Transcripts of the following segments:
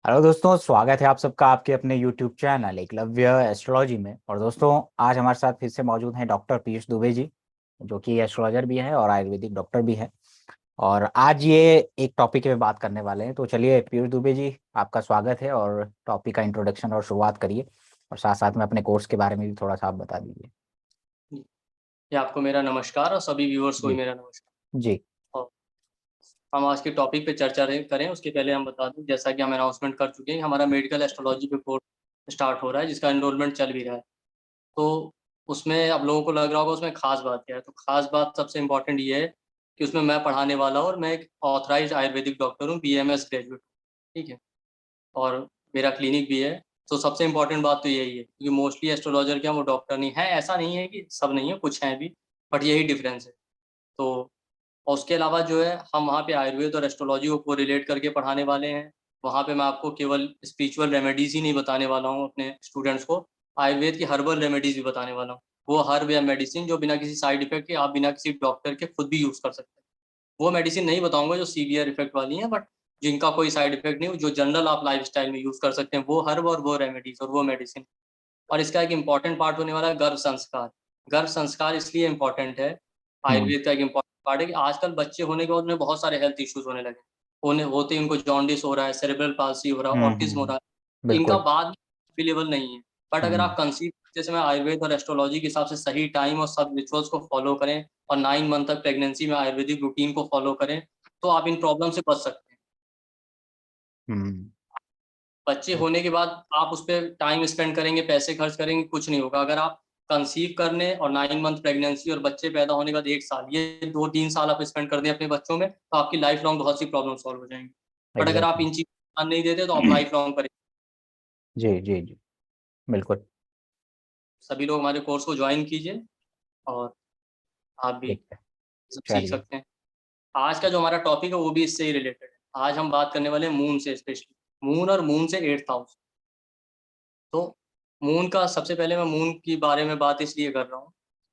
Hello दोस्तों, स्वागत है आप सबका आपके अपने यूट्यूब चैनल एकलव्य एस्ट्रोलॉजी में। और दोस्तों, आज हमारे साथ फिर से मौजूद हैं डॉक्टर पीयूष दुबे जी, जो कि एस्ट्रोलॉजर भी हैं और आयुर्वेदिक डॉक्टर भी हैं। और आज ये एक टॉपिक पे बात करने वाले हैं। तो चलिए पीयूष दुबे जी, आपका स्वागत है और टॉपिक का इंट्रोडक्शन और शुरुआत करिए, और साथ साथ में अपने कोर्स के बारे में भी थोड़ा सा आप बता दीजिए। ये आपको मेरा नमस्कार और सभी व्यूअर्स को भी जी। मेरा नमस्कार। जी। और हम आज के टॉपिक पे चर्चा करें उसके पहले हम बता दूं, जैसा कि हम अनाउंसमेंट कर चुके हैं, हमारा मेडिकल एस्ट्रोलॉजी पे कोर्स स्टार्ट हो रहा है जिसका एनरोलमेंट चल भी रहा है। तो उसमें अब लोगों को लग रहा होगा उसमें खास बात क्या है। तो खास बात सबसे इम्पोर्टेंट ये है कि उसमें मैं पढ़ाने वाला हूँ और मैं एक ऑथराइज आयुर्वेदिक डॉक्टर हूँ, BMS ग्रेजुएट। ठीक है। और मेरा क्लिनिक भी है। तो सबसे इम्पोर्टेंट बात तो यही है, क्योंकि मोस्टली एस्ट्रोलॉजर क्या वो डॉक्टर नहीं है, ऐसा नहीं है कि सब नहीं है, कुछ हैं भी, बट यही डिफरेंस है। तो और उसके अलावा जो है हम वहाँ पे आयुर्वेद और एस्ट्रोलॉजी को रिलेट करके पढ़ाने वाले हैं। वहाँ पे मैं आपको केवल स्पिरिचुअल रेमेडीज ही नहीं बताने वाला हूँ अपने स्टूडेंट्स को, आयुर्वेद की हर्बल रेमेडीज भी बताने वाला हूँ। वो हर्ब या मेडिसिन जो बिना किसी साइड इफेक्ट के आप बिना किसी डॉक्टर के खुद भी यूज़ कर सकते हैं। वो मेडिसिन नहीं बताऊंगा जो सीवियर इफेक्ट वाली हैं, बट जिनका कोई साइड इफेक्ट नहीं, जो जनरल आप लाइफ स्टाइल में यूज़ कर सकते हैं, वो हर्ब और वो रेमेडीज और वो मेडिसिन। और इसका एक इम्पॉर्टेंट पार्ट होने वाला है गर्भ संस्कार। गर्भ संस्कार इसलिए इम्पॉर्टेंट है, हम्म। आयुर्वेद का एक इम्पॉर्टेंट पार्ट है कि आजकल बच्चे होने के बाद उन्हें बहुत सारे हेल्थ इश्यूज होने लगे। होने होते ही उनको जॉन्डिस हो रहा है, सेरेब्रल पाल्सी हो रहा है, ऑटिज्म हो रहा है। इनका बिल्कुल। बाद में अवेलेबल नहीं है। बट अगर हम्म। आप कंसीव करते समय आयुर्वेद और एस्ट्रोलॉजी के हिसाब से सही टाइम और सब रिचुअल्स को फॉलो करें और 9 मंथ तक प्रेगनेंसी में आयुर्वेदिक रूटीन को फॉलो करें, तो आप इन प्रॉब्लम से बच सकते हैं। हम्म। बच्चे होने के बाद आप उस पर टाइम स्पेंड करेंगे, पैसे खर्च करेंगे, कुछ नहीं होगा। अगर आप कंसीव करने और 9 मंथ प्रेगनेंसी और बच्चे पैदा होने के बाद 1 साल, ये 2-3 साल आप स्पेंड कर दें अपने बच्चों में, तो आपकी लाइफ लॉन्ग बहुत सी प्रॉब्लम सॉल्व हो जाएंगी। बट अगर आप एग्जैक्टली। इन चीज़ों पर ध्यान नहीं देते तो आप लाइफ लॉन्ग करेंगे। जी जी जी। बिल्कुल। सभी लोग हमारे कोर्स को ज्वाइन कीजिए और आप भी ठीक है। सब सीख चलिए। सकते हैं। आज का जो हमारा टॉपिक है वो भी इससे ही रिलेटेड है। आज हम बात करने वाले हैं मून से, स्पेशली मून और मून से 8th हाउस। तो मून का सबसे पहले मैं मून के बारे में बात इसलिए कर रहा हूँ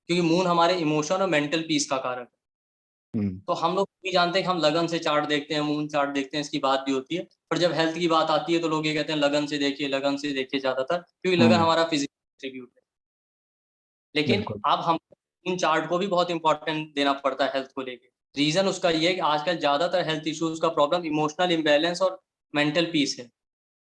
क्योंकि मून हमारे इमोशन और मेंटल पीस का कारक है। हम्म। तो हम लोग भी जानते हैं कि हम लगन से चार्ट देखते हैं, मून चार्ट देखते हैं, इसकी बात भी होती है। पर जब हेल्थ की बात आती है तो लोग ये कहते हैं लगन से देखिए, लगन से देखिए ज़्यादातर, क्योंकि लगन हम्म। हमारा फिजिकल एट्रीब्यूट है। लेकिन बिल्कुल। अब हम मून चार्ट को भी बहुत इंपॉर्टेंट देना पड़ता है हेल्थ को लेके। रीजन उसका ये है कि आजकल ज़्यादातर हेल्थ इश्यूज का प्रॉब्लम इमोशनल इम्बैलेंस और मेंटल पीस है।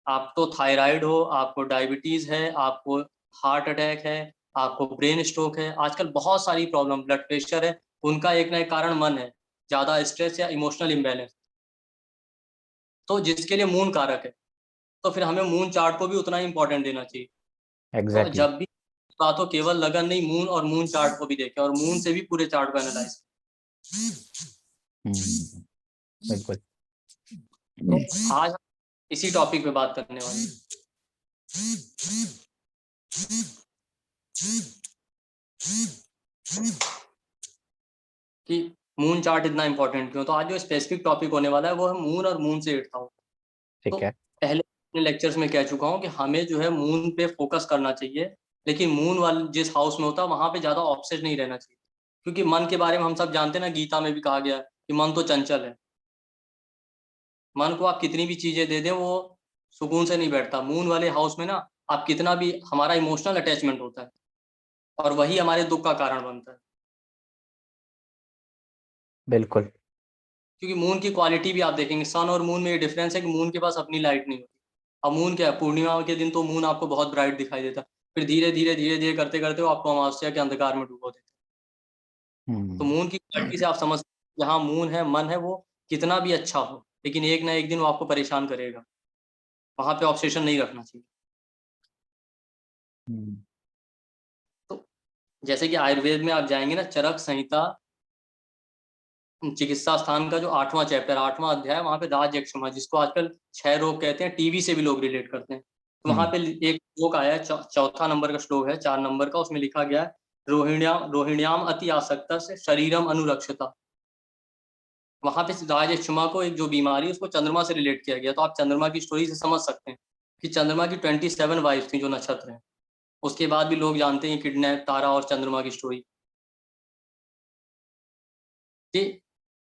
आपको थायराइड हो, आपको डायबिटीज है, आपको हार्ट अटैक है, आपको ब्रेन स्ट्रोक है, आजकल बहुत सारी प्रॉब्लम, ब्लड प्रेशर है, उनका एक ना एक कारण मन है, ज़्यादा स्ट्रेस या इमोशनल इम्बैलेंस। तो जिसके लिए मून कारक है, तो फिर हमें मून चार्ट को भी उतना ही इंपॉर्टेंट देना चाहिए। तो एग्जैक्टली। जब भी बात हो, केवल लगन नहीं, मून और मून चार्ट को भी देखें और मून से भी पूरे चार्ट को एनालाइज। हम्म। बिल्कुल। तो आज हम इसी टॉपिक पे बात करने वाले हैं कि मून चार्ट इतना इंपॉर्टेंट क्यों। तो आज जो स्पेसिफिक टॉपिक होने वाला है वो है मून और मून से 8th हाउस। तो ठीक है। पहले अपने लेक्चर्स में कह चुका हूँ कि हमें जो है मून पे फोकस करना चाहिए, लेकिन मून वाले जिस हाउस में होता है वहां पे ज्यादा ऑब्सेस नहीं रहना चाहिए। क्योंकि मन के बारे में हम सब जानते हैं ना, गीता में भी कहा गया है कि मन तो चंचल है। मन को आप कितनी भी चीजें दे दें वो सुकून से नहीं बैठता। मून वाले हाउस में ना आप कितना भी, हमारा इमोशनल अटैचमेंट होता है और वही हमारे दुख का कारण बनता है। बिल्कुल। क्योंकि मून की क्वालिटी भी आप देखेंगे, सन और मून में ये डिफरेंस है कि मून के पास अपनी लाइट नहीं होती। अब मून क्या है, पूर्णिमा के दिन तो मून आपको बहुत ब्राइट दिखाई देता है, फिर धीरे धीरे धीरे धीरे करते करते वो आपको अमावस्या के अंधकार में डुबो देता है। तो हम्म। मून की क्वालिटी से आप समझ, जहाँ मून है, मन है, वो कितना भी अच्छा हो लेकिन एक ना एक दिन वो आपको परेशान करेगा। वहां पे ऑब्सेशन नहीं रखना चाहिए। हम्म। तो जैसे कि आयुर्वेद में आप जाएंगे ना, चरक संहिता चिकित्सा स्थान का जो 8वां चैप्टर, 8वां अध्याय, वहां पे राज यक्षमा, जिसको आजकल क्षय रोग कहते हैं, टीबी से भी लोग रिलेट करते हैं। तो वहां हम्म। पे एक श्लोक आया है, चौथा नंबर का श्लोक है, 4 नंबर का, उसमें लिखा गया है, रोहिण्याम रोहिण्याम अति आसक्ता से शरीरम अनुरक्षता। वहां पे राज यक्षमा को एक जो बीमारी है उसको चंद्रमा से रिलेट किया गया। तो आप चंद्रमा की स्टोरी से समझ सकते हैं कि चंद्रमा की 27 वाइफ थी, जो नक्षत्र है। उसके बाद भी लोग जानते हैं किडनैप, तारा और चंद्रमा की स्टोरी।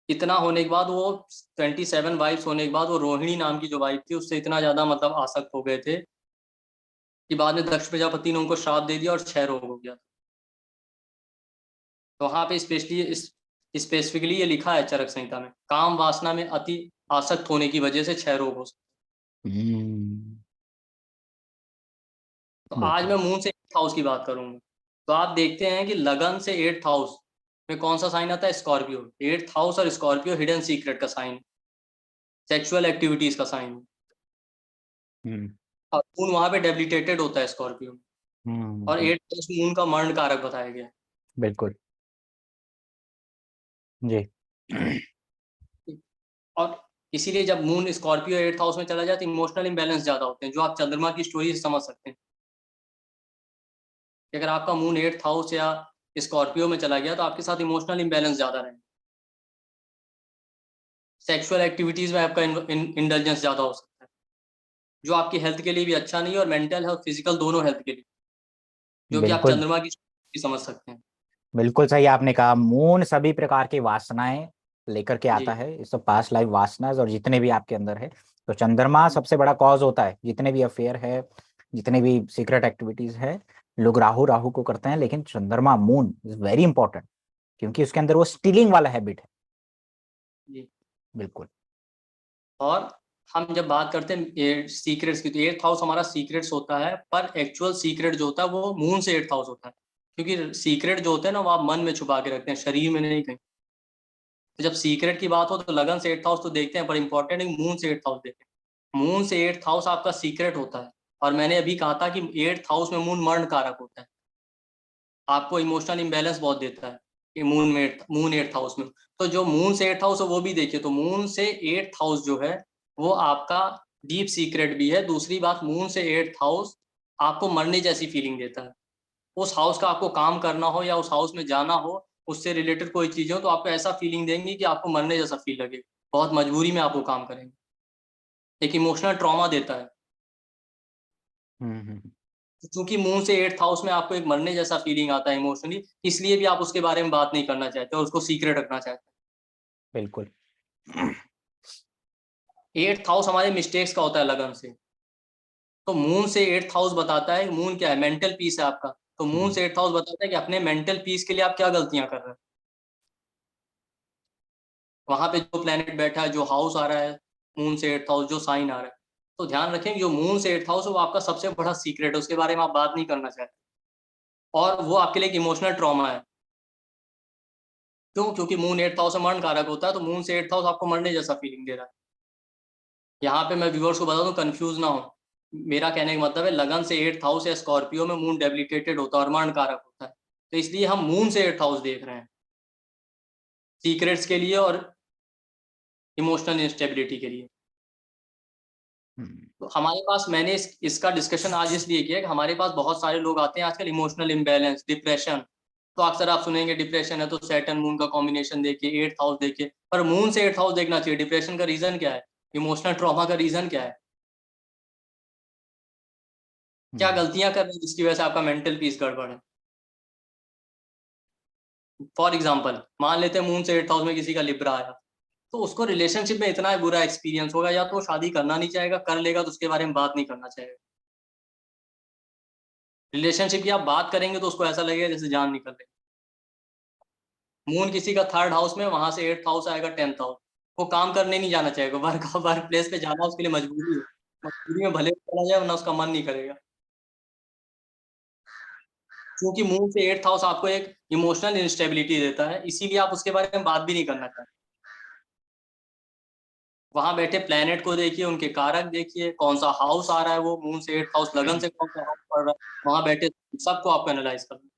इतना होने के बाद वो 27 वाइफ्स होने के बाद वो रोहिणी नाम की जो वाइफ थी उससे इतना ज्यादा मतलब आसक्त हो गए थे कि बाद में दक्ष प्रजापति ने उनको श्राप दे दिया और क्षय रोग हो गया। तो वहां पे स्पेसिफिकली ये लिखा है चरक संहिता में, काम वासना में अति आसक्त होने की वजह से क्षय रोग हो सकता हम्म, है। तो आज बिल्कुल। मैं मून से 8th हाउस की बात करूंगा। तो आप देखते हैं कि लगन से 8th हाउस में कौन सा साइन आता है, स्कॉर्पियो। 8th हाउस और स्कॉर्पियो हिडन सीक्रेट का साइन, सेक्सुअल एक्टिविटीज का साइन। हम्म और मून वहां पे डेबिलिटेटेड होता है स्कॉर्पियो में। और हम्म, 8th हाउस मून का मरण कारक बताया गया बिल्कुल जी। है। और इसीलिए जब मून स्कॉर्पियो 8th हाउस में चला जाए तो इमोशनल इंबैलेंस ज्यादा होते हैं, जो आप चंद्रमा की स्टोरी से समझ सकते हैं कि अगर आपका मून 8th हाउस या स्कॉर्पियो में चला गया तो आपके साथ इमोशनल इंबैलेंस ज्यादा रहेगा, सेक्सुअल एक्टिविटीज में आपका इंडल्जेंस ज्यादा हो सकता है, जो आपकी हेल्थ के लिए भी अच्छा नहीं है, और मेंटल हेल्थ फिजिकल दोनों हेल्थ के लिए, जो कि आप बिल्कुल चंद्रमा की स्टोरी समझ सकते हैं। बिल्कुल सही आपने कहा। मून सभी प्रकार की वासनाएं लेकर के आता जी है, इस पास्ट लाइफ वासनाएं और जितने भी आपके अंदर है। तो चंद्रमा जी सबसे बड़ा कॉज होता है, जितने भी अफेयर है, जितने भी सीक्रेट एक्टिविटीज है। लोग राहु राहु को करते हैं, लेकिन चंद्रमा मून इज वेरी इंपॉर्टेंट, क्योंकि उसके अंदर वो स्टीलिंग वाला हैबिट है। जी। बिल्कुल। और हम जब बात करते हैं सीक्रेट्स की, तो 8th हाउस हमारा सीक्रेट्स होता है, पर एक्चुअल सीक्रेट जो होता है वो मून से 8th हाउस होता है। क्योंकि सीक्रेट जो होते हैं ना वो आप मन में छुपा के रखते हैं, शरीर में नहीं कहीं। तो जब सीक्रेट की बात हो तो लगन से 8th हाउस तो देखते हैं, पर इंपॉर्टेंट है मून से 8th हाउस देखते हैं। मून से 8th हाउस आपका सीक्रेट होता है। और मैंने अभी कहा था कि 8th हाउस में मून मरण कारक होता है, आपको इमोशनल इम्बैलेंस बहुत देता है कि मून 8th हाउस में। तो जो मून से 8th हाउस है वो भी देखिए, तो मून से 8th हाउस जो है वो आपका डीप सीक्रेट भी है। दूसरी बात, मून से 8th हाउस आपको मरने जैसी फीलिंग देता है। उस हाउस का आपको काम करना हो या उस हाउस में जाना हो, उससे रिलेटेड कोई चीज हो, तो आपको ऐसा फीलिंग देंगी कि आपको मरने जैसा फील लगे, बहुत मजबूरी में आपको काम करेंगे, एक इमोशनल ट्रॉमा देता है। हम्म। क्योंकि मून से 8th हाउस में आपको एक मरने जैसा फीलिंग आता है इमोशनली, इसलिए भी आप उसके बारे में बात नहीं करना चाहते और उसको सीक्रेट रखना चाहते बिल्कुल। हैं। 8th हाउस हमारे मिस्टेक्स का होता है लगन से। तो मून से 8th हाउस बताता है, मून क्या है, मेंटल पीस है आपका। तो मून हम्म से 8th हाउस बताता है कि अपने मेंटल पीस के लिए आप क्या गलतियां कर रहे हैं। वहां पे जो प्लेनेट बैठा है, जो हाउस आ रहा है, मून से 8th हाउस जो साइन आ रहा है, तो ध्यान रखें जो मून से 8th हाउस है वो आपका सबसे बड़ा सीक्रेट है, उसके बारे में आप बात नहीं करना चाहते, और वो आपके लिए एक इमोशनल ट्रॉमा है। क्यों? क्योंकि मून 8th हाउस से मरण कारक होता है, तो मून से 8th हाउस आपको मरने जैसा फीलिंग दे रहा है। यहाँ पे मैं व्यूअर्स को बता दूं, कंफ्यूज ना हो, मेरा कहने का मतलब है लगन से 8th हाउस या स्कॉर्पियो में मून डेबिलिटेटेड होता है और मरण कारक होता है, तो इसलिए हम मून से 8th हाउस देख रहे हैं सीक्रेट्स के लिए और इमोशनल इंस्टेबिलिटी के लिए। हम्म, तो हमारे पास, मैंने इसका डिस्कशन आज इसलिए किया कि हमारे पास बहुत सारे लोग आते हैं आजकल, इमोशनल इम्बैलेंस, डिप्रेशन। तो अक्सर आप सुनेंगे डिप्रेशन है तो सैटर्न मून का कॉम्बिनेशन देखिए, 8th हाउस देखिए, पर मून से 8th हाउस देखना चाहिए। डिप्रेशन का रीजन क्या है, इमोशनल ट्रॉमा का रीजन क्या है, क्या हम्म, गलतियां कर रहे हैं जिसकी वजह से आपका मेंटल पीस गड़बड़ है। फॉर एग्जाम्पल, मान लेते हैं मून से 8th हाउस में किसी का लिब्रा आया, तो उसको रिलेशनशिप में इतना बुरा एक्सपीरियंस होगा, या तो वो शादी करना नहीं चाहेगा, कर लेगा तो उसके बारे में बात नहीं करना चाहेगा। रिलेशनशिप की आप बात करेंगे तो उसको ऐसा लगेगा जैसे जान निकल रही। मून किसी का 3rd हाउस में, वहां से 8th हाउस आएगा 10th हाउस, वो काम करने नहीं जाना चाहेगा, वर्क प्लेस पे जाना उसके लिए मजबूरी है, मजबूरी में भले चला जाए वरना उसका मन नहीं करेगा। क्योंकि मून से 8th हाउस आपको एक इमोशनल इंस्टेबिलिटी देता है, इसीलिए आप उसके बारे में बात भी नहीं करना चाहते। वहां बैठे प्लेनेट को देखिए, उनके कारक देखिए, कौन सा हाउस आ रहा है, वो मून से 8th हाउस लगन से कौन सा हाउस पड़ रहा है, वहां बैठे सबको आपको एनालाइज करना है।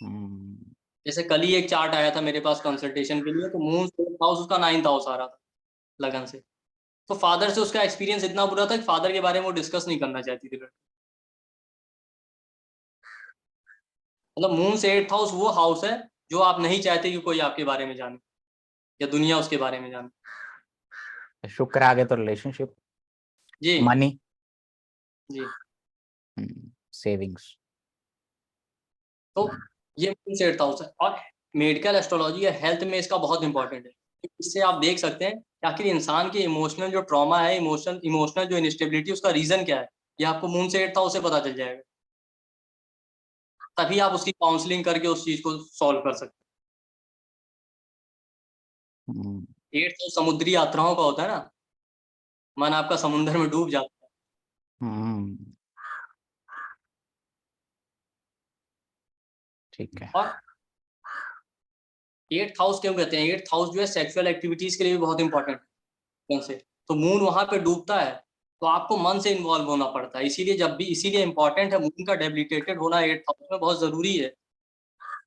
हम्म, जैसे कल ही एक चार्ट आया था मेरे पास कंसल्टेशन के लिए, तो मून से 8th हाउस उसका 9th हाउस आ रहा था लगन से। तो फादर से उसका एक्सपीरियंस इतना बुरा था कि फादर के बारे में वो डिस्कस नहीं करना चाहती थी। मतलब मून से 8th हाउस वो हाउस है जो आप नहीं चाहते कि कोई आपके बारे में जाने या दुनिया उसके बारे में जाने। शुक्र आ गए तो रिलेशनशिप, जी मनी, जी। सेविंग्स। तो ये मून से 8th हाउस है, और मेडिकल एस्ट्रोलॉजी या हेल्थ में इसका बहुत इंपॉर्टेंट है। इससे आप देख सकते हैं कि आखिर इंसान के इमोशनल जो ट्रॉमा है, इमोशनल जो इनस्टेबिलिटी, उसका रीजन क्या है, ये आपको मून से 8th हाउस से पता चल जाएगा। तभी आप उसकी काउंसलिंग करके उस चीज को सॉल्व कर सकते हम्म, हैं। 8th हाउस समुद्री यात्राओं का होता है ना, मन आपका समुद्र में डूब जाता है। हम्म, ठीक है। और 8th हाउस क्यों कहते हैं, 8th हाउस जो है सेक्सुअल एक्टिविटीज के लिए भी बहुत इंपॉर्टेंट है से। तो मून वहां पे डूबता है तो आपको मन से इन्वॉल्व होना पड़ता है, इसीलिए जब भी, इसीलिए इंपॉर्टेंट है मून का डेबिलिटेटेड होना 8th हाउस में, बहुत जरूरी है।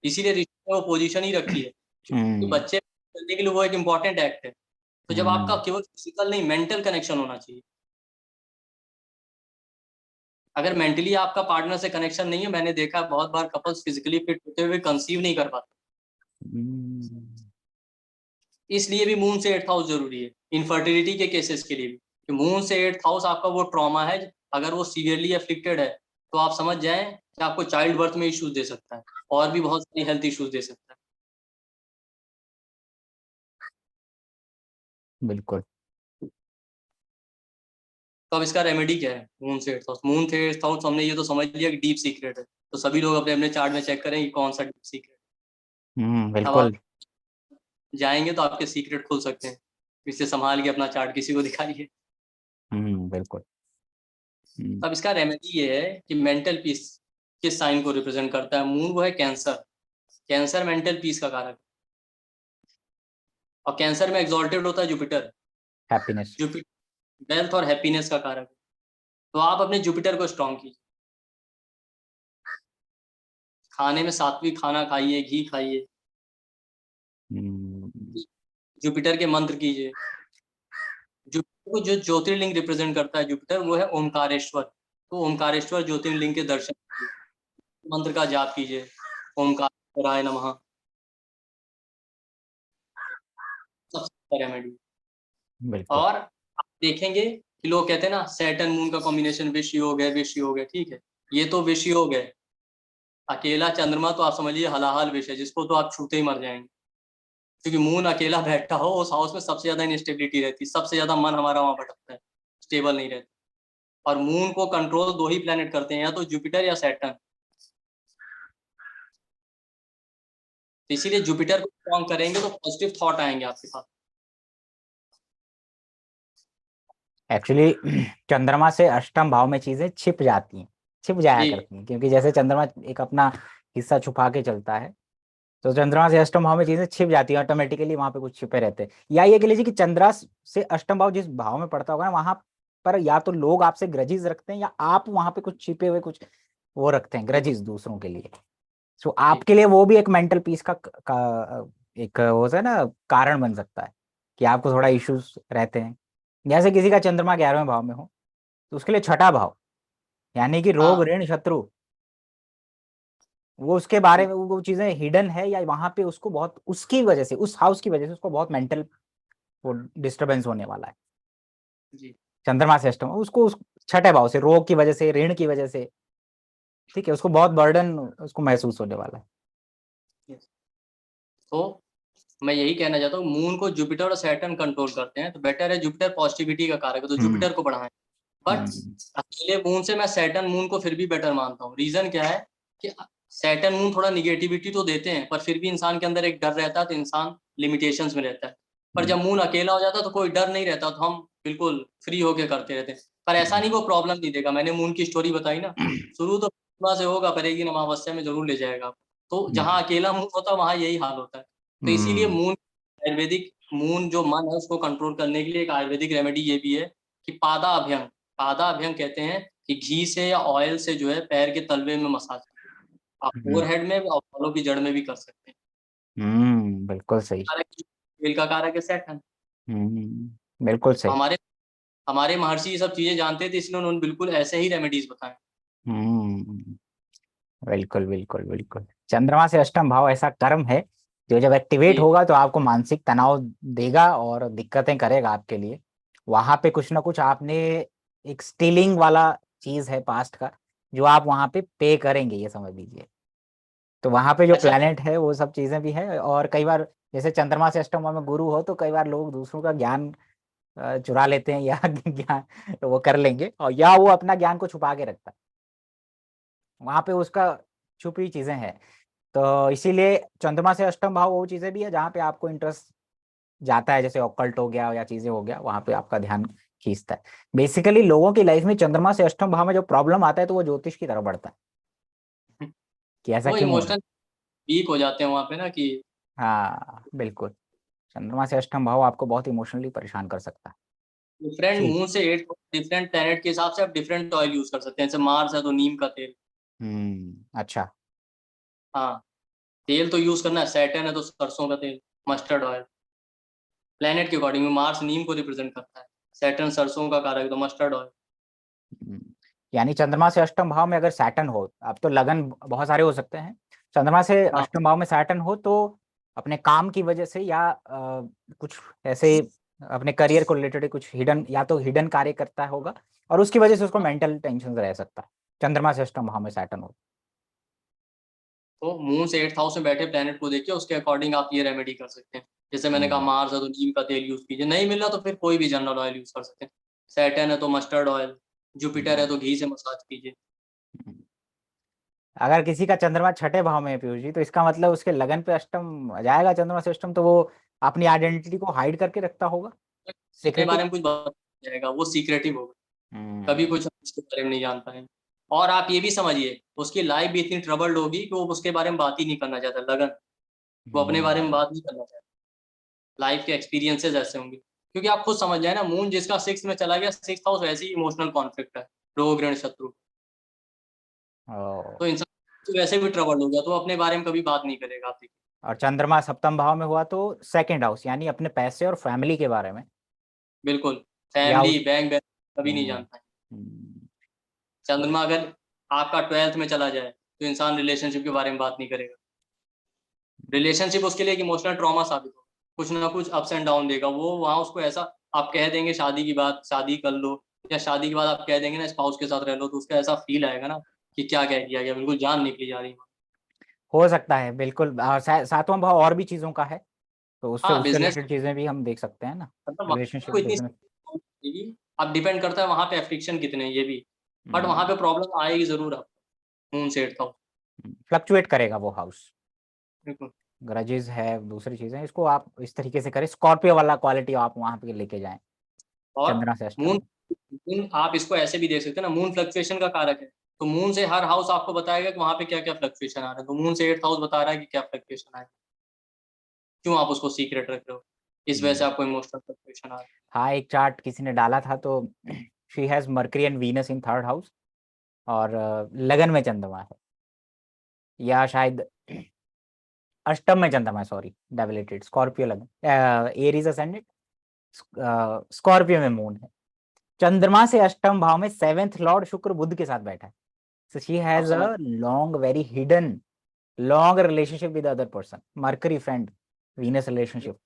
इसीलिए रिश्ते में वो पोजीशन ही रखी है, क्योंकि हम्म, बच्चे करने के लिए वो एक इंपॉर्टेंट एक्ट है। तो जब आपका हम्म, केवल फिजिकल नहीं, मेंटल कनेक्शन होना चाहिए। अगर मेंटली आपका पार्टनर से कनेक्शन नहीं है, मैंने देखा बहुत बार कपल्स फिजिकली फिट होते हुए कंसीव नहीं कर पाते। हम्म, इसलिए भी मून से 8th हाउस जरूरी है, इनफर्टिलिटी के केसेस के लिए भी, कि मून से 8th हाउस आपका वो ट्रॉमा है, अगर वो सीवियरली अफ्लिक्टेड है तो आप समझ जाएं कि आपको चाइल्ड बर्थ में इश्यूज दे सकता है, और भी बहुत सारी हेल्थ इश्यूज दे सकता है। बिल्कुल। तो अब इसका रेमेडी क्या है, मून से 8th हाउस, मून से 8th हाउस हमने ये तो समझ लिया कि डीप सीक्रेट है, तो सभी लोग अपने अपने चार्ट में चेक करें कि कौन सा डीप सीक्रेट। अब आप बिल्कुल। जाएंगे तो आपके सीक्रेट खुल सकते हैं, इससे संभाल के अपना चार्ट किसी को दिखाइए। बिल्कुल। हम्म, अब इसका रेमेडी ये है कि मेंटल पीस किस साइन को रिप्रेजेंट करता है, मून वो है कैंसर। कैंसर मेंटल पीस का कारक है। और कैंसर में एग्जॉल्टेड होता है जुपिटर। हैप्पीनेस। जुपिटर वेल्थ और हैप्पीनेस का कारक है। तो आप अपने जुपिटर को स्ट्रॉन्ग कीजिए, खाने में सात्विक खाना खाइए, घी खाइए, हम्म, जुपिटर के मंत्र कीजिए। जुपिटर को जो ज्योतिर्लिंग रिप्रेजेंट करता है जुपिटर, वो है ओमकारेश्वर। तो ओमकारेश्वर ज्योतिर्लिंग के दर्शन कीजिए, मंत्र का जाप कीजिए, ओमकारेश्वराय नमः। सबसे रेमेडी। बिल्कुल। और आप देखेंगे कि लोग कहते हैं ना सैटर्न मून का कॉम्बिनेशन विष योग है, विष योग है, ठीक है, ये तो विष योग है। अकेला चंद्रमा तो आप समझिए हलाहल विष है, जिसको तो आप छूते ही मर जाएंगे। क्योंकि मून अकेला बैठा हो उस हाउस में, सबसे ज्यादा इनस्टेबिलिटी रहती है, सबसे ज्यादा मन हमारा वहां भटकता है, स्टेबल नहीं रहता। और मून को कंट्रोल दो ही प्लेनेट करते हैं, या तो जुपिटर या सैटर्न। तो इसीलिए जुपिटर को स्ट्रॉन्ग करेंगे तो पॉजिटिव थॉट आएंगे आपके पास। एक्चुअली चंद्रमा से अष्टम भाव में चीजें छिप जाती हैं, छिप जाया जी करती हैं, क्योंकि जैसे चंद्रमा एक अपना हिस्सा छुपा के चलता है, तो चंद्रमा से अष्टम भाव में चीजें छिप जाती हैं ऑटोमेटिकली, वहां पे कुछ छिपे रहते हैं। या ये कह लीजिए कि चंद्रा से अष्टम भाव जिस भाव में पड़ता होगा ना, वहां पर या तो लोग आपसे ग्रजेस रखते हैं, या आप वहां पे कुछ छिपे हुए कुछ वो रखते हैं जी ग्रजेस दूसरों के लिए। सो जी आपके लिए वो भी एक मेंटल पीस का एक वो है ना, कारण बन सकता है कि आपको थोड़ा इश्यूज रहते हैं। जैसे किसी का चंद्रमा 11वें भाव में हो, तो उसके लिए छठा भाव, यानी कि रोग हाँ ऋण शत्रु, वो उसके बारे में वो चीजें हिडन है, या वहां पे उसको बहुत उसकी वजह से, उस हाउस की वजह से उसको बहुत मेंटल वो डिस्टरबेंस होने वाला है। जी। चंद्रमा से अष्टम उसको उस छठे भाव से रोग की वजह से, ऋण की वजह से, ठीक है, उसको बहुत बर्डन उसको महसूस होने वाला है। yes। तो मैं यही कहना चाहता हूँ, मून को जुपिटर और सैटर्न कंट्रोल करते हैं, तो बेटर है, जुपिटर पॉजिटिविटी का कारक है, तो हम्म, जुपिटर को बढ़ाएं। बट हम्म, अकेले मून से मैं सैटर्न मून को फिर भी बेटर मानता हूँ। रीजन क्या है कि सैटर्न मून थोड़ा निगेटिविटी तो देते हैं, पर फिर भी इंसान के अंदर एक डर रहता है, तो इंसान लिमिटेशंस में रहता है। पर हम्म, जब मून अकेला हो जाता है तो कोई डर नहीं रहता, तो हम बिल्कुल फ्री होके करते रहते हैं। पर ऐसा नहीं वो प्रॉब्लम नहीं देगा, मैंने मून की स्टोरी बताई ना, शुरू तो पूर्णिमा से होगा, पर एक दिन अमावस्या में जरूर ले जाएगा आपको। तो जहाँ अकेला मून होता है वहां यही हाल होता है। तो इसीलिए हम्म, मून, आयुर्वेदिक मून जो मन है उसको कंट्रोल करने के लिए एक आयुर्वेदिक रेमेडी ये भी है कि पादा अभ्यंग। पादा अभ्यंग कहते हैं कि घी से या ऑयल से जो है पैर के तलवे में मसाज, आप हम्म, फोरहेड में और बालों की जड़ में भी कर सकते हैं। बिल्कुल सही। तेल का कारक है सैटर्न। बिल्कुल तो सही। हमारे हमारे महर्षि ये सब चीजें जानते थे, इसलिए उन्होंने बिल्कुल ऐसे ही रेमेडीज बताए। हम्म, बिल्कुल बिल्कुल बिल्कुल। चंद्रमा से अष्टम भाव ऐसा कर्म है जो जब एक्टिवेट जी होगा तो आपको मानसिक तनाव देगा और दिक्कतें करेगा आपके लिए। वहां पे कुछ ना कुछ आपने एक स्टीलिंग वाला चीज है पास्ट का, जो आप वहां पे पे करेंगे, ये समझ लीजिए। तो वहां पे जो अच्छा। प्लेनेट है वो सब चीजें भी है। और कई बार जैसे चंद्रमा से अष्टम भाव में गुरु हो तो कई बार लोग दूसरों का ज्ञान चुरा लेते हैं या ज्ञान तो वो कर लेंगे, और या वो अपना ज्ञान को छुपा के रखता है, वहां पे उसका छुपी चीजें हैं। तो इसीलिए चंद्रमा से अष्टम भाव वो चीजें भी है जहाँ पे आपको इंटरेस्ट जाता है, जैसे ऑकल्ट हो गया या चीजें हो गया, वहां पे आपका ध्यान खींचता है। बेसिकली लोगों की लाइफ में चंद्रमा से अष्टम भाव में जो प्रॉब्लम आता है तो वो ज्योतिष की तरफ बढ़ता है कि ऐसा वो क्यों हो रहा है। इमोशनल वीक हो जाते हैं वहाँ पे ना कि हाँ बिल्कुल, चंद्रमा से अष्टम भाव आपको बहुत इमोशनली परेशान कर सकता है। डिफरेंट ठीक। मून से 8 डिफरेंट प्लेनेट के हिसाब से आप डिफरेंट ऑयल यूज कर सकते हैं। जैसे मार्स है तो नीम का तेल। अच्छा। हाँ, तेल तो यूज करना है। सैटर्न है तो सरसों का तेल, मस्टर्ड ऑयल। प्लेनेट के अकॉर्डिंग मार्स नीम को रिप्रेजेंट करता है, सैटर्न सरसों का कारक तो मस्टर्ड ऑयल। हम्म, यानी चंद्रमा से अष्टम भाव में अगर सैटर्न हो, अब तो लगन बहुत सारे हो सकते हैं, चंद्रमा से हाँ अष्टम भाव में सैटर्न हो तो अपने काम की वजह से या कुछ ऐसे अपने करियर को रिलेटेड कुछ हिडन, या तो हिडन कार्य करता होगा और उसकी वजह से उसको हाँ। मेंटल टेंशन रह सकता है, चंद्रमा से अष्टम भाव में सैटर्न हो। तो मून से 8th हाउस में बैठे प्लेनेट को देखिए, उसके अकॉर्डिंग आप ये रेमेडी कर सकते हैं। जैसे मैंने कहा हम्म, मार्स है तो नीम का तेल यूज कीजिए, नहीं मिला तो फिर कोई भी जनरल ऑयल यूज कर सकते हैं। सैटर्न है तो मस्टर्ड ऑयल, जुपिटर है हम्म, तो घी से मसाज कीजिए। हम्म। अगर किसी का चंद्रमा छठे भाव में है पीयूष जी, तो इसका मतलब उसके लगन पे अष्टम जाएगा चंद्रमा से अष्टम, तो वो अपनी आइडेंटिटी को हाइड करके रखता होगा, अपने बारे सीक्रेटिव। में कुछ बता जाएगा, वो सीक्रेटिव होगा, कभी हम्म, कुछ उसके बारे में नहीं जान पाए। और आप ये भी समझिए, उसकी लाइफ भी इतनी ट्रबल्ड होगी कि वो उसके बारे में बात ही नहीं करना चाहता। लगन, वो अपने बारे में हम्म, बात नहीं करना चाहता। लाइफ के एक्सपीरियंसेस ऐसे होंगे, क्योंकि आप खुद समझ जाए ना, मून जिसका 6th में चला गया, 6th हाउस वैसे ही इमोशनल कॉन्फ्लिक्ट है, रोग ऋण शत्रु। ओ, तो इंसान तो वैसे भी ट्रबल्ड हो गया तो वो अपने बारे में कभी बात नहीं करेगा, आप देखिए। और चंद्रमा सप्तम भाव में हुआ तो सेकंड हाउस, यानी अपने पैसे और फैमिली के बारे में, बिल्कुल, या फैमिली उस बैंक बैलेंस कभी नहीं हम्म, जान पाए। हम्म, चंद्रमा अगर आपका 12th में चला जाए तो इंसान रिलेशनशिप के बारे में बात नहीं करेगा। रिलेशनशिप उसके लिए एक इमोशनल ट्रॉमा साबित हो, कुछ ना कुछ अप्स एंड डाउन देगा वो वहाँ। उसको ऐसा आप कह देंगे शादी की बात, शादी कर लो, या शादी के बाद आप कह देंगे ना स्पाउस के साथ रह लो, तो उसका ऐसा फील आएगा ना कि क्या कह दिया गया, बिल्कुल जान निकली जा रही है। हो सकता है बिल्कुल। और सातवां भाव और भी चीजों का है, तो उससे हाँ, उससे बिजनेस, रिलेटेड चीजें भी हम देख सकते हैं ना, मतलब वहाँ रिलेशनशिप आपको इतनी बिजनेस। मिलेगी। अब डिपेंड करता है वहाँ पे एफ्लिक्शन कितने हैं ये भी, बट वहाँ पे प्रॉब्लम आएगी जरूर आपको, मून से 8th हाउस। फ्लक्चुएट करेगा वो हाउस, बिल्कुल। ग्रजेस है, दूसरी चीजें, इसको आप इस तरीके से करें, स्कॉर्पियो वाला क्वालिटी आप वहां पे लेके जाएं और चंद्रमा से मून, अष्टम। मून आप इसको ऐसे भी देख सकते हैं ना, मून फ्लक्चुएशन का कारक है। तो मून से हर हाउस आपको बताएगा कि वहां पे क्या क्या फ्लक्चुएशन आ रहा है। तो मून से 8th हाउस बता रहा है कि क्या फ्लक्चुएशन आएगा, क्यों आप उसको सीक्रेट रख रहे हो, इस वजह से हम्म, आपको इमोशनल फ्लक्चुएशन आ रहा हाँ एक चार्ट किसी ने डाला था तो she has mercury and Venus in third house, और लगन में चंद्रमा है, या शायद अष्टम में चंद्रमा है, सॉरी डेबिलेटेड, स्कॉर्पियो लगन, एरीज असेंडेंट, स्कॉर्पियो में मून है, चंद्रमा से अष्टम भाव में सेवेंथ लॉर्ड शुक्र बुध के साथ बैठा है। सो शी है। आप हैज समझ, a long very hidden long relationship with other person, mercury friend, Venus relationship,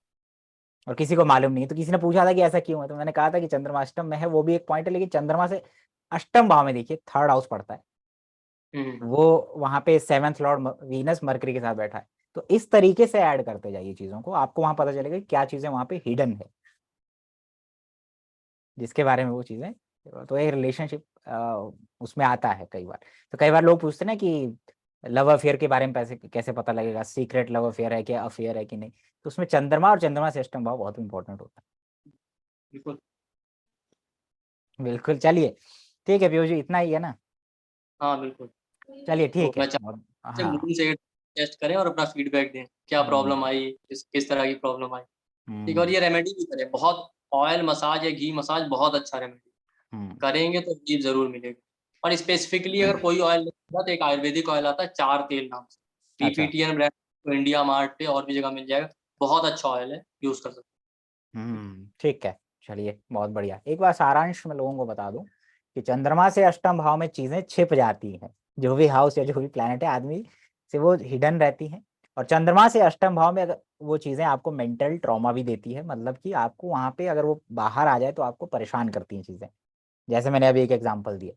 और किसी को मालूम नहीं। तो किसी ने पूछा था कि ऐसा क्यों है, तो मैंने कहा था कि चंद्रमा अष्टम में है, वो भी एक पॉइंट है, लेकिन चंद्रमा से अष्टम भाव में देखिए थर्ड हाउस पड़ता है, वो वहां पे सेवेंथ लॉर्ड वीनस मरकरी के साथ बैठा है। तो इस तरीके से ऐड करते जाइए चीजों को, आपको वहां पता चलेगा कि क्या चीजें वहां पे हिडन है, जिसके बारे में वो चीजें, तो एक रिलेशनशिप उसमें आता है कई बार। तो कई बार लोग पूछते हैं ना कि लव अफेयर के बारे में पैसे कैसे पता लगेगा, सीक्रेट लव अफेयर है क्या, अफेयर है कि नहीं, तो उसमें चंद्रमा और चंद्रमा से अष्टम भाव बहुत इंपॉर्टेंट होता बिल्कुल। है। बिल्कुल, चलिए ठीक है पीयूष जी, इतना ही है ना। हाँ बिल्कुल। चलिए तो ठीक मैं है, और चाहता हूँ हाँ। मून से टेस्ट करें और अपना फीडबैक दें, क्या हम्म, प्रॉब्लम आई, किस तरह की प्रॉब्लम आई। ठीक है, और हम्म, ये रेमेडी भी करें, बहुत ऑयल मसाज या घी मसाज बहुत अच्छा रेमेडी, हम्म, करेंगे तो रिलीफ जरूर मिलेगा। और स्पेसिफिकली अगर कोई ऑयल नहीं होगा तो एक आयुर्वेदिक ऑयल आता है चार तेल नाम से, अच्छा। पीपीटीएन ब्रांड, तो इंडिया मार्ट पे और भी जगह मिल जाएगा। बहुत अच्छा ऑयल है, यूज कर सकते ठीक है, चलिए बहुत बढ़िया। एक बार सारांश में लोगों को बता दूं कि चंद्रमा से अष्टम भाव में चीजें छिप जाती हैं, जो भी हाउस या जो भी प्लैनेट है आदमी से वो हिडन रहती हैं, और चंद्रमा से अष्टम भाव में अगर वो चीजें आपको मेंटल ट्रॉमा भी देती है, मतलब कि आपको वहां पे अगर वो बाहर आ जाए तो आपको परेशान करती हैं चीजें, जैसे मैंने अभी एक एग्जांपल दिया।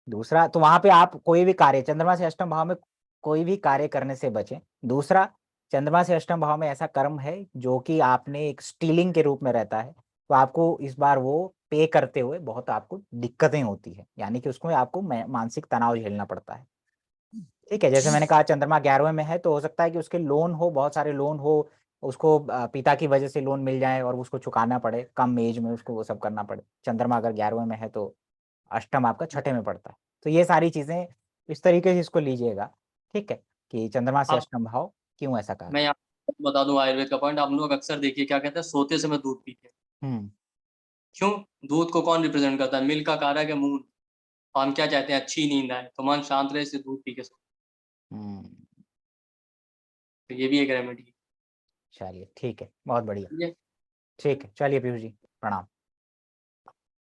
दूसरा, तो वहां पे आप कोई भी कार्य चंद्रमा से अष्टम भाव में कोई भी कार्य करने से बचें। दूसरा, चंद्रमा से अष्टम भाव में ऐसा कर्म है जो कि आपने एक स्टीलिंग के रूप में रहता है, तो आपको इस बार वो पे करते हुए बहुत आपको दिक्कतें होती है, यानी कि उसमें आपको मानसिक तनाव झेलना पड़ता है। ठीक है, जैसे मैंने कहा चंद्रमा 11वें में है, तो हो सकता है कि उसके लोन हो, बहुत सारे लोन हो, उसको पिता की वजह से लोन मिल जाए और उसको चुकाना पड़े, कम एज में उसको वो सब करना पड़े। चंद्रमा अगर 11वें में है तो अष्टम आपका छठे में पड़ता है। तो ये सारी चीज़ें इस तरीके से इसको लीजिएगा, ठीक है? कि चंद्रमा से आप अष्टम भाव क्यों ऐसा कार्य। मैं यहाँ बता दूँ आयुर्वेद का पॉइंट, आप लोग अक्सर देखिए क्या कहते हैं, सोते समय दूध पीते हैं। हुँ, क्यों? दूध को कौन रिप्रेज़ेंट करता है? मिल्क का कारक है मून। हम क्या चाहते हैं, अच्छी नींद आए, तो मन शांत रहे, इसलिए दूध पी के सोते हुँ। हैं। तो ये भी एक रेमेडी है। चलिए ठीक है, बहुत बढ़िया। ठीक है? ठीक है, चलिए पीयूष जी, प्रणाम।